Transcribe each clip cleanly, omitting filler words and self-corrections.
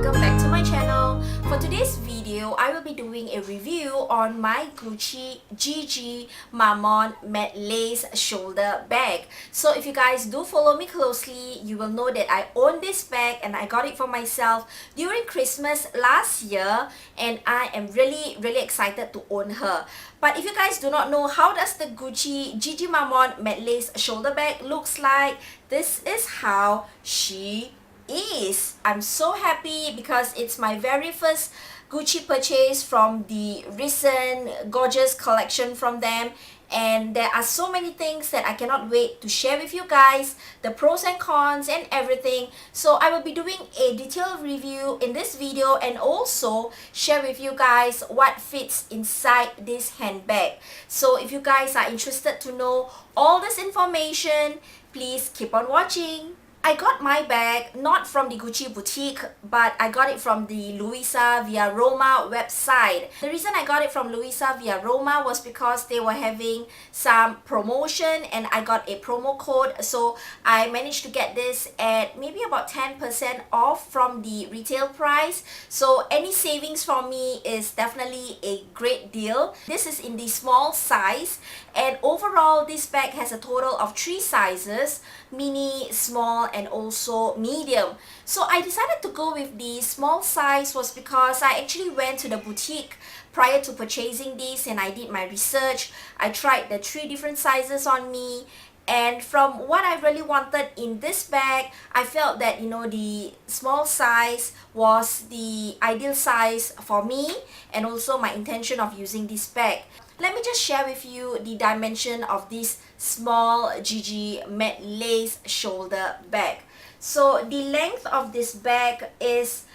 welcome back to my channel. For today's video, I will be doing a review on my Gucci GG Marmont Matelasse shoulder bag. So if you guys do follow me closely, you will know that I own this bag and I got it for myself during Christmas last year, and I am really excited to own her. But if you guys do not know how does the Gucci GG Marmont Matelasse shoulder bag looks like, this is how she is. I'm so happy because it's my very first Gucci purchase from the recent gorgeous collection from them, and there are so many things that I cannot wait to share with you guys, the pros and cons and everything. So I will be doing a detailed review in this video and also share with you guys what fits inside this handbag. So if you guys are interested to know all this information, please keep on watching. I got my bag not from the Gucci boutique, but I got it from the Luisa Via Roma website. The reason I got it from Luisa Via Roma was because they were having some promotion and I got a promo code, so I managed to get this at maybe about 10% off from the retail price. So any savings from me is definitely a great deal. This is in the small size, and overall this bag has a total of 3 sizes: mini, small, and also medium. So I decided to go with the small size was because I actually went to the boutique prior to purchasing this and I did my research. I tried the 3 different sizes on me, and from what I really wanted in this bag, I felt that, you know, the small size was the ideal size for me and also my intention of using this bag. Let me just share with you the dimension of this small GG Matelasse shoulder bag. So the length of this bag is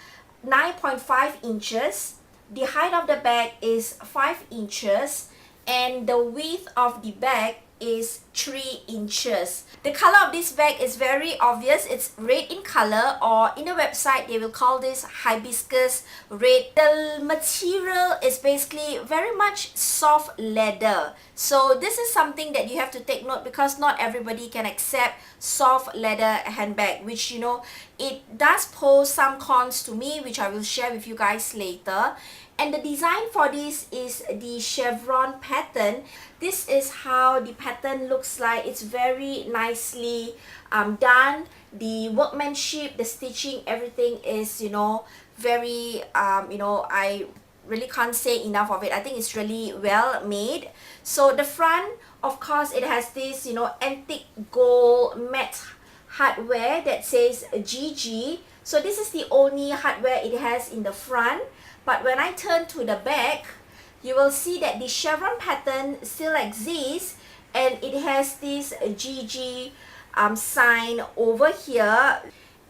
9.5 inches. The height of the bag is 5 inches. And the width of the bag is 3 inches. The color of this bag is very obvious. It's red in color, or in the website they will call this hibiscus red. The material is basically very much soft leather. So this is something that you have to take note, because not everybody can accept soft leather handbag, which, you know, it does pose some cons to me, which I will share with you guys later. And the design for this is the chevron pattern. This is how the pattern looks like. It's very nicely done. The workmanship, the stitching, everything is, you know, very, I really can't say enough of it. I think it's really well made. So the front, of course, it has this, you know, antique gold matte hardware that says GG. So this is the only hardware it has in the front. But when I turn to the back, you will see that the chevron pattern still exists, and it has this GG sign over here.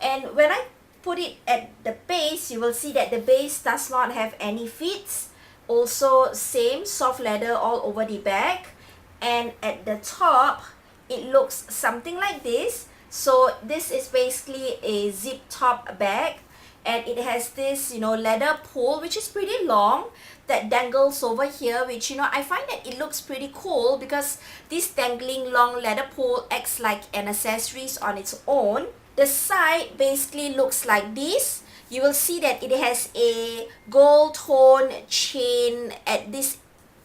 And when I put it at the base, you will see that the base does not have any fits. Also same soft leather all over the back. And at the top, it looks something like this. So this is basically a zip top bag. And it has this, you know, leather pull, which is pretty long, that dangles over here, which, you know, I find that it looks pretty cool because this dangling long leather pull acts like an accessories on its own. The side basically looks like this. You will see that it has a gold tone chain at this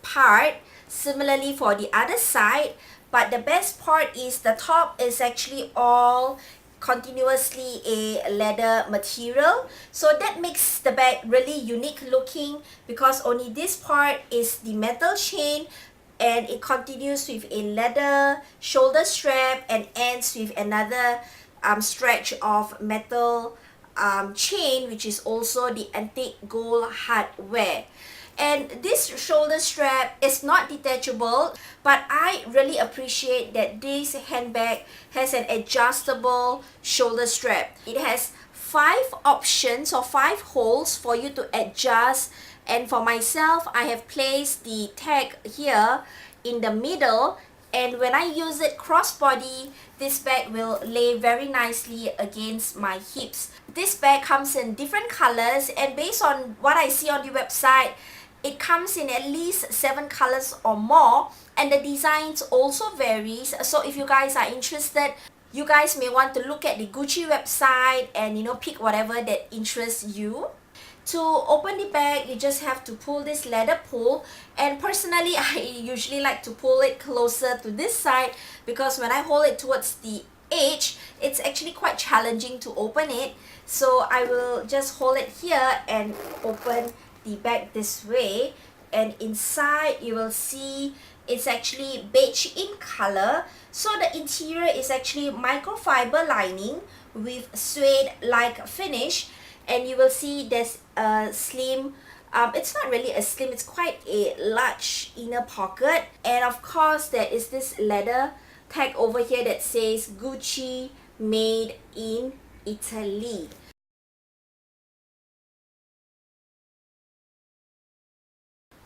part, similarly for the other side. But the best part is the top is actually all continuously a leather material, so that makes the bag really unique looking, because only this part is the metal chain and it continues with a leather shoulder strap and ends with another stretch of metal chain, which is also the antique gold hardware. And this shoulder strap is not detachable, but I really appreciate that this handbag has an adjustable shoulder strap. It has 5 options or 5 holes for you to adjust, and for myself, I have placed the tag here in the middle, and when I use it crossbody, this bag will lay very nicely against my hips. This bag comes in different colors, and based on what I see on the website, it comes in at least 7 colors or more, and the designs also varies. So if you guys are interested, You guys may want to look at the Gucci website and pick whatever that interests you. To open the bag, you just have to pull this leather pull, and personally I usually like to pull it closer to this side because when I hold it towards the edge, it's actually quite challenging to open it. So I will just hold it here and open the bag this way, and inside you will see it's actually beige in color. So the interior is actually microfiber lining with suede like finish, and you will see there's a slim, it's not really a slim, it's quite a large inner pocket, and of course there is this leather tag over here that says Gucci made in Italy.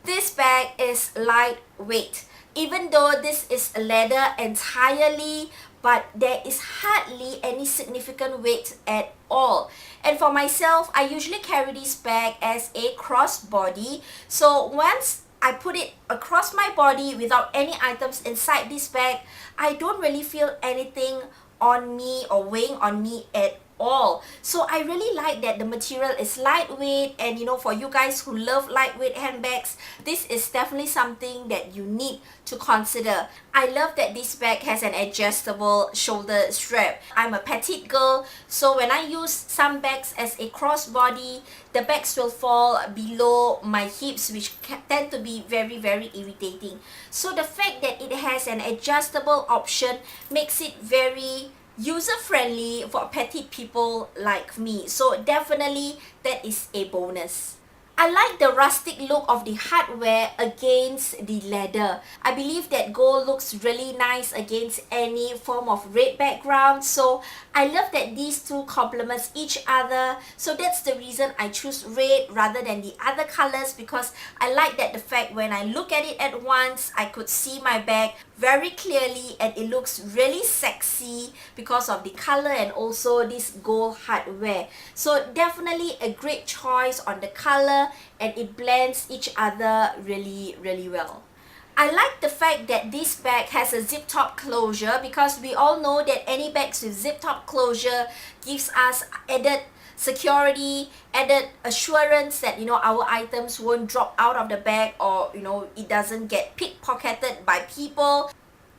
This bag is lightweight, even though this is leather entirely, but there is hardly any significant weight at all. And for myself, I usually carry this bag as a crossbody. So once I put it across my body without any items inside this bag, I don't really feel anything on me or weighing on me at all. So I really like that the material is lightweight, and for you guys who love lightweight handbags, this is definitely something that you need to consider. I love that this bag has an adjustable shoulder strap. I'm a petite girl, so when I use some bags as a crossbody, the bags will fall below my hips, which tend to be very irritating. So the fact that it has an adjustable option makes it very user-friendly for petite people like me. So definitely that is a bonus. I like the rustic look of the hardware against the leather. I believe that gold looks really nice against any form of red background. So I love that these two complements each other. So that's the reason I choose red rather than the other colors, because I like that the fact when I look at it at once, I could see my bag very clearly and it looks really sexy because of the color and also this gold hardware. So definitely a great choice on the color, and it blends each other really well. I like the fact that this bag has a zip top closure, because we all know that any bags with zip top closure gives us added security, added assurance that our items won't drop out of the bag, or it doesn't get pickpocketed by people.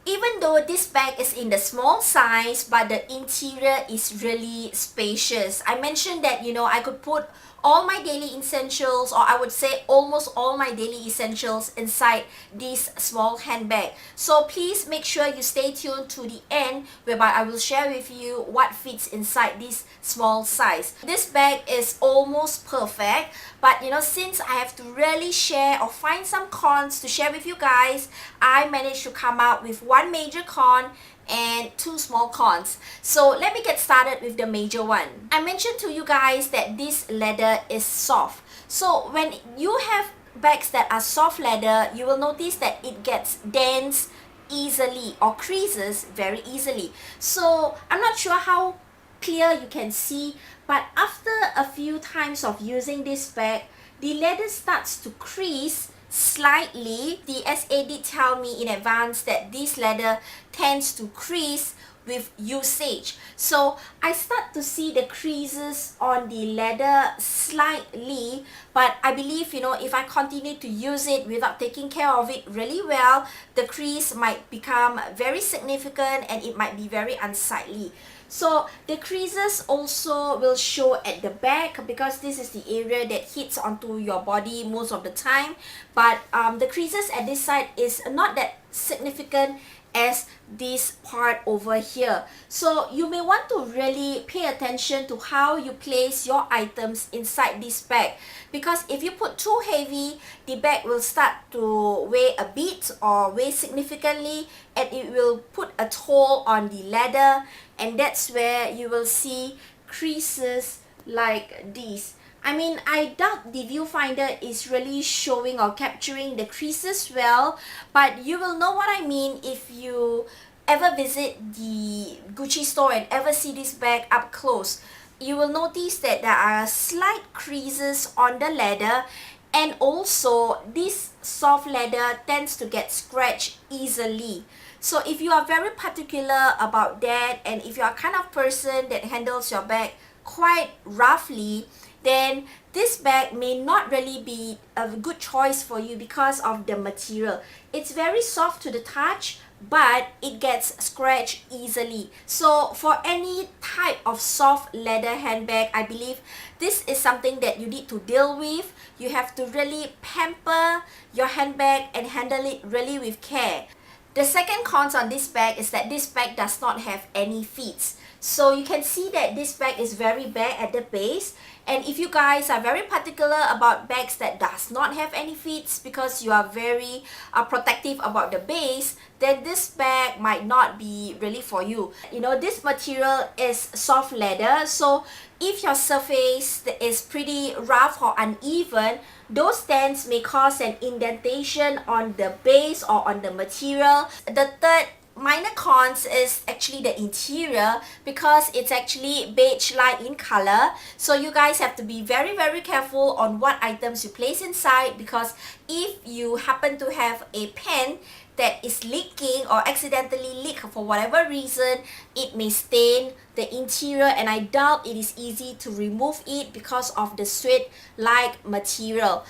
Even though this bag is in the small size, but the interior is really spacious. I mentioned that I could put all my daily essentials, or I would say almost all my daily essentials, inside this small handbag. So please make sure you stay tuned to the end, whereby I will share with you what fits inside this small size. This bag is almost perfect, but since I have to really share or find some cons to share with you guys, I managed to come out with one major con and two small cons. So let me get started with the major one. I mentioned to you guys that this leather is soft. So when you have bags that are soft leather, you will notice that it gets dents easily or creases very easily. So I'm not sure how clear you can see, but after a few times of using this bag, the leather starts to crease slightly. The SA did tell me in advance that this leather tends to crease with usage. So I start to see the creases on the leather slightly, but I believe if I continue to use it without taking care of it really well, the crease might become very significant and it might be very unsightly. So the creases also will show at the back, because this is the area that hits onto your body most of the time, but the creases at this side is not that significant as this part over here. So you may want to really pay attention to how you place your items inside this bag, because if you put too heavy, the bag will start to weigh a bit or weigh significantly, and it will put a toll on the leather, and that's where you will see creases like this. I mean, I doubt the viewfinder is really showing or capturing the creases well, but you will know what I mean if you ever visit the Gucci store and ever see this bag up close. You will notice that there are slight creases on the leather, and also this soft leather tends to get scratched easily. So if you are very particular about that, and if you are kind of person that handles your bag quite roughly, then this bag may not really be a good choice for you because of the material. It's very soft to the touch, but it gets scratched easily. So for any type of soft leather handbag, I believe this is something that you need to deal with. You have to really pamper your handbag and handle it really with care. The second cons on this bag is that this bag does not have any feet. So you can see that this bag is very bare at the base. And if you guys are very particular about bags that does not have any feet because you are very protective about the base, then this bag might not be really for you. You know, this material is soft leather, so if your surface is pretty rough or uneven, those dents may cause an indentation on the base or on the material. The third minor cons is actually the interior, because it's actually beige light in color. So you guys have to be very careful on what items you place inside, because if you happen to have a pen that is leaking or accidentally leak for whatever reason, it may stain the interior, and I doubt it is easy to remove it because of the suede-like material.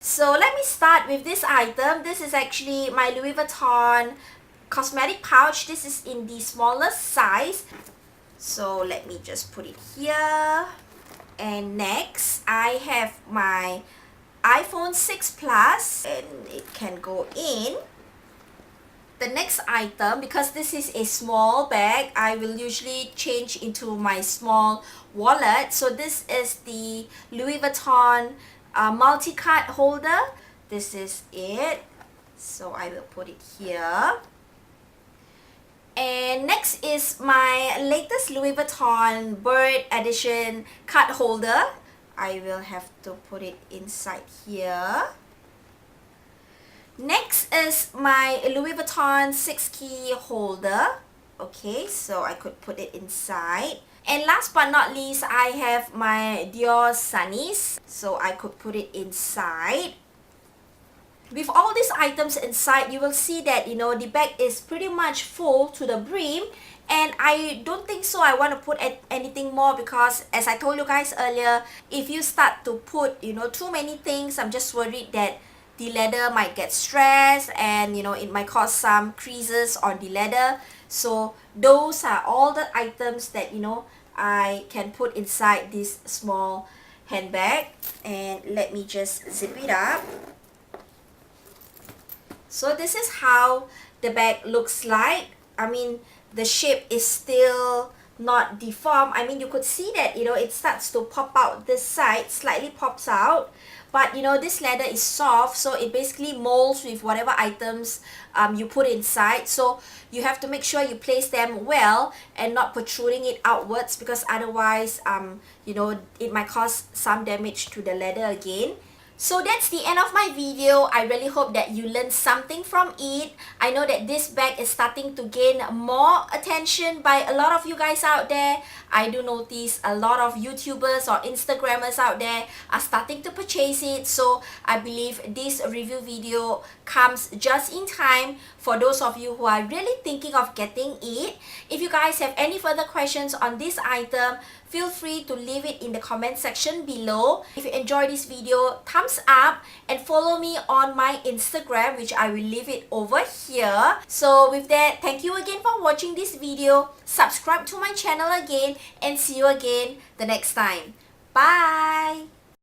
So let me start with this item. This is actually my Louis Vuitton cosmetic pouch. This is in the smallest size. So let me just put it here. And next, I have my iPhone 6 Plus, and it can go in. The next item, because this is a small bag, I will usually change into my small wallet. So this is the Louis Vuitton multi-card holder. This is it. So I will put it here. And next is my latest Louis Vuitton Bird Edition card holder. I will have to put it inside here. Next is my Louis Vuitton 6-key holder. Okay, so I could put it inside. And last but not least, I have my Dior Sunnies. So I could put it inside. With all these items inside, you will see that, you know, the bag is pretty much full to the brim. And I don't think so I want to put anything more, because as I told you guys earlier, if you start to put, you know, too many things, I'm just worried that the leather might get stressed, and you know, it might cause some creases on the leather. So those are all the items that, you know, I can put inside this small handbag. And let me just zip it up. So this is how the bag looks like. I mean, the shape is still not deformed. I mean, you could see that, you know, it starts to pop out this side, slightly pops out. But you know, this leather is soft, so it basically molds with whatever items you put inside. So you have to make sure you place them well and not protruding it outwards, because otherwise you know, it might cause some damage to the leather again. So that's the end of my video. I really hope that you learned something from it. I know that this bag is starting to gain more attention by a lot of you guys out there. I do notice a lot of YouTubers or Instagrammers out there are starting to purchase it. So I believe this review video comes just in time for those of you who are really thinking of getting it. If you guys have any further questions on this item, feel free to leave it in the comment section below. If you enjoyed this video, thumbs up, and follow me on my Instagram, which I will leave it over here. So with that, thank you again for watching this video. Subscribe to my channel again, and see you again the next time. Bye!